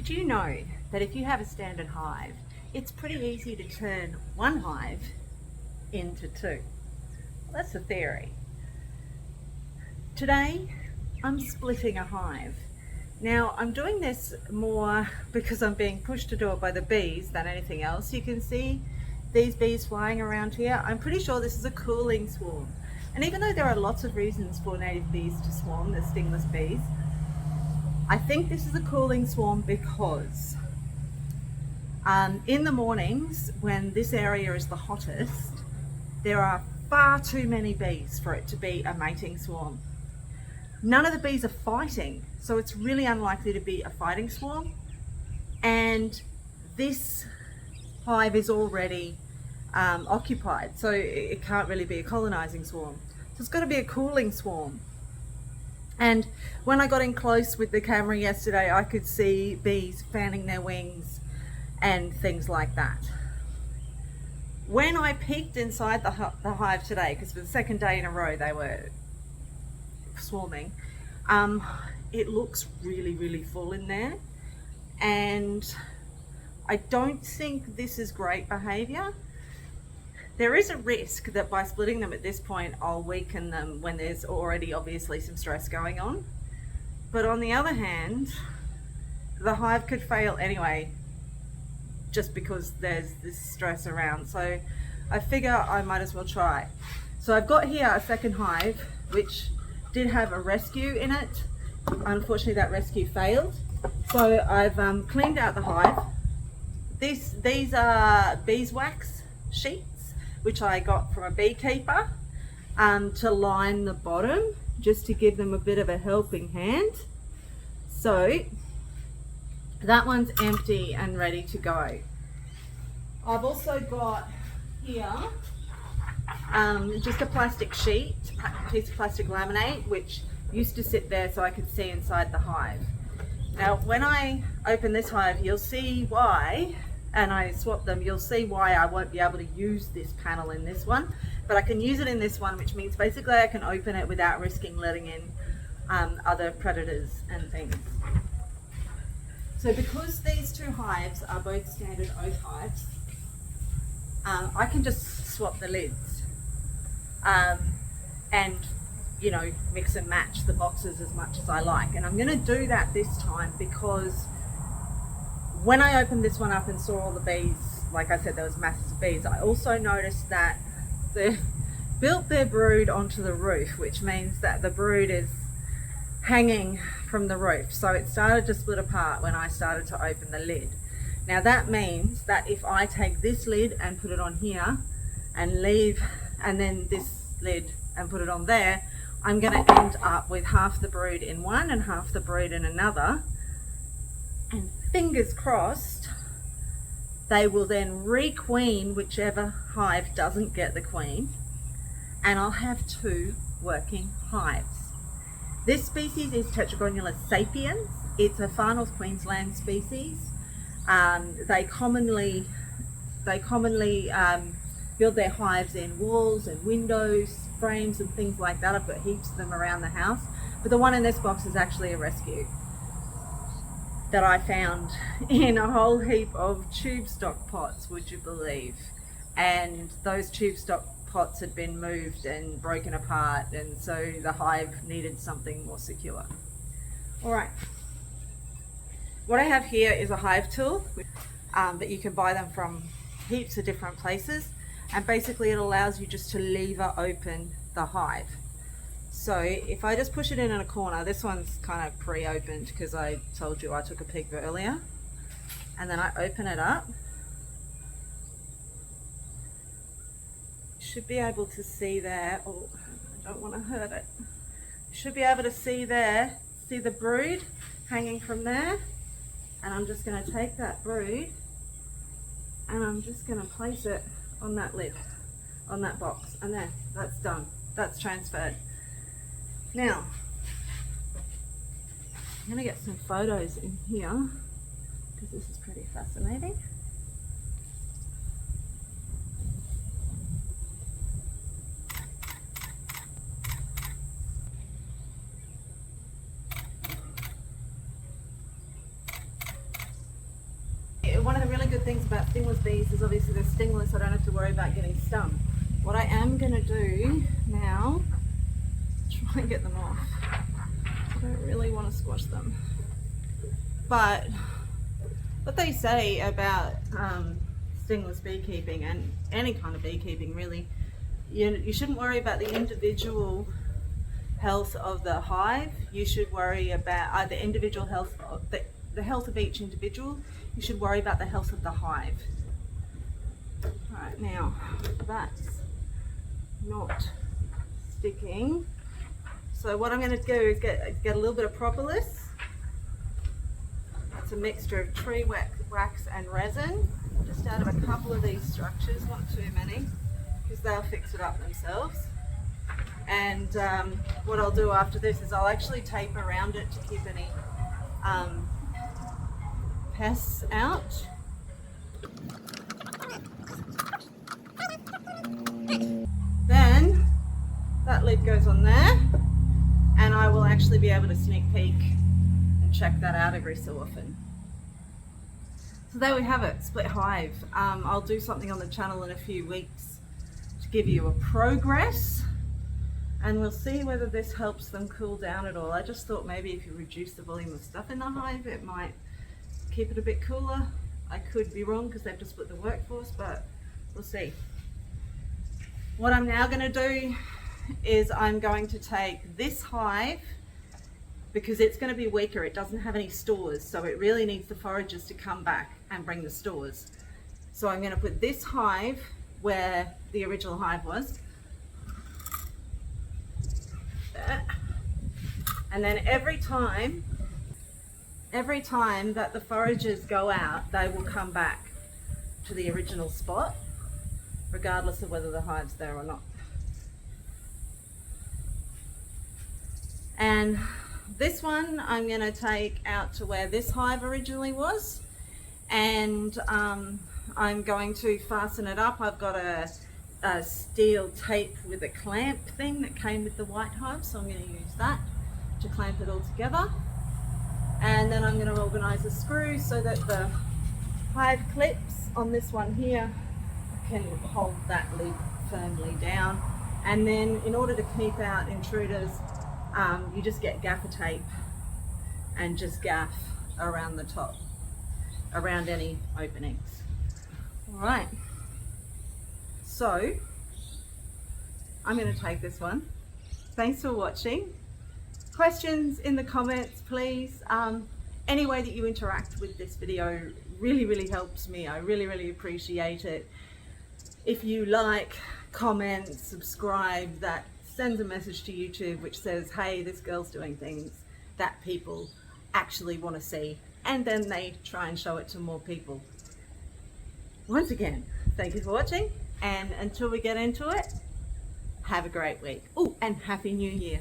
Did you know that if you have a standard hive, it's pretty easy to turn one hive into two? Well, that's the theory. Today, I'm splitting a hive. Now, I'm doing this more because I'm being pushed to do it by the bees than anything else. You can see these bees flying around here. I'm pretty sure this is a cooling swarm. And even though there are lots of reasons for native bees to swarm, the stingless bees, I think this is a cooling swarm because in the mornings when this area is the hottest, there are far too many bees for it to be a mating swarm. None of the bees are fighting, so it's really unlikely to be a fighting swarm. And this hive is already occupied, so it can't really be a colonizing swarm. So it's got to be a cooling swarm. And when I got in close with the camera yesterday, I could see bees fanning their wings and things like that. When I peeked inside the hive today, because for the second day in a row they were swarming, it looks really full in there, and I don't think this is great behavior. There is a risk that by splitting them at this point, I'll weaken them when there's already obviously some stress going on. But on the other hand, the hive could fail anyway, just because there's this stress around. So I figure I might as well try. So I've got here a second hive, which did have a rescue in it. Unfortunately, that rescue failed. So I've cleaned out the hive. These are beeswax sheets, which I got from a beekeeper to line the bottom, just to give them a bit of a helping hand. So that one's empty and ready to go. I've also got here just a plastic sheet, a piece of plastic laminate, which used to sit there so I could see inside the hive. Now, when I open this hive, you'll see why, and I swap them, you'll see why I won't be able to use this panel in this one, but I can use it in this one, which means basically I can open it without risking letting in other predators and things. So because these two hives are both standard oak hives, I can just swap the lids and, you know, mix and match the boxes as much as I like. And I'm going to do that this time because when I opened this one up and saw all the bees, like I said, there was masses of bees, I also noticed that they built their brood onto the roof, which means that the brood is hanging from the roof. So it started to split apart when I started to open the lid. Now that means that if I take this lid and put it on here and leave, and then this lid and put it on there, I'm going to end up with half the brood in one and half the brood in another. And fingers crossed, they will then re-queen whichever hive doesn't get the queen, and I'll have two working hives. This species is Tetragonula sapiens. It's a far north Queensland species. They commonly build their hives in walls and windows, frames and things like that. I've got heaps of them around the house, but the one in this box is actually a rescue that I found in a whole heap of tube stock pots, would you believe? And those tube stock pots had been moved and broken apart, and so the hive needed something more secure. All right, what I have here is a hive tool, but you can buy them from heaps of different places, and basically it allows you just to lever open the hive. So if I just push it in a corner, this one's kind of pre-opened because I told you I took a peek earlier, and then I open it up. You should be able to see there, oh, I don't want to hurt it. You should be able to see there, see the brood hanging from there, and I'm just going to take that brood and I'm just going to place it on that lid, on that box, and there, that's done, that's transferred. Now, I'm going to get some photos in here because this is pretty fascinating. One of the really good things about stingless bees is obviously they're stingless, so I don't have to worry about getting stung. What I am going to do now, try and get them off. I don't really want to squash them. But what they say about stingless beekeeping and any kind of beekeeping really, you shouldn't worry about the individual health of the hive. You should worry about the individual health of the health of each individual. You should worry about the health of the hive. Alright, now that's not sticking. So what I'm going to do is get a little bit of propolis. It's a mixture of tree wax and resin, just out of a couple of these structures, not too many, because they'll fix it up themselves. And what I'll do after this is I'll actually tape around it to keep any pests out. Then that lid goes on there, and I will actually be able to sneak peek and check that out every so often. So there we have it, split hive. I'll do something on the channel in a few weeks to give you a progress, and we'll see whether this helps them cool down at all. I just thought maybe if you reduce the volume of stuff in the hive, it might keep it a bit cooler. I could be wrong because they've just split the workforce, but we'll see. What I'm now going to do is I'm going to take this hive, because it's going to be weaker, it doesn't have any stores, so it really needs the foragers to come back and bring the stores. So I'm going to put this hive where the original hive was, and then every time that the foragers go out, they will come back to the original spot, regardless of whether the hive's there or not. And this one I'm going to take out to where this hive originally was, and I'm going to fasten it up. I've got a steel tape with a clamp thing that came with the white hive, so I'm going to use that to clamp it all together. And then I'm going to organise the screws so that the hive clips on this one here can hold that lid firmly down. And then in order to keep out intruders, you just get gaffer tape and just gaff around the top, around any openings. Alright, so I'm going to take this one. Thanks for watching. Questions in the comments, please. Any way that you interact with this video really helps me. I really appreciate it. If you like, comment, subscribe, that sends a message to YouTube which says, hey, this girl's doing things that people actually want to see, and then they try and show it to more people. Once again, thank you for watching, and until we get into it, have a great week. Oh, and Happy New Year.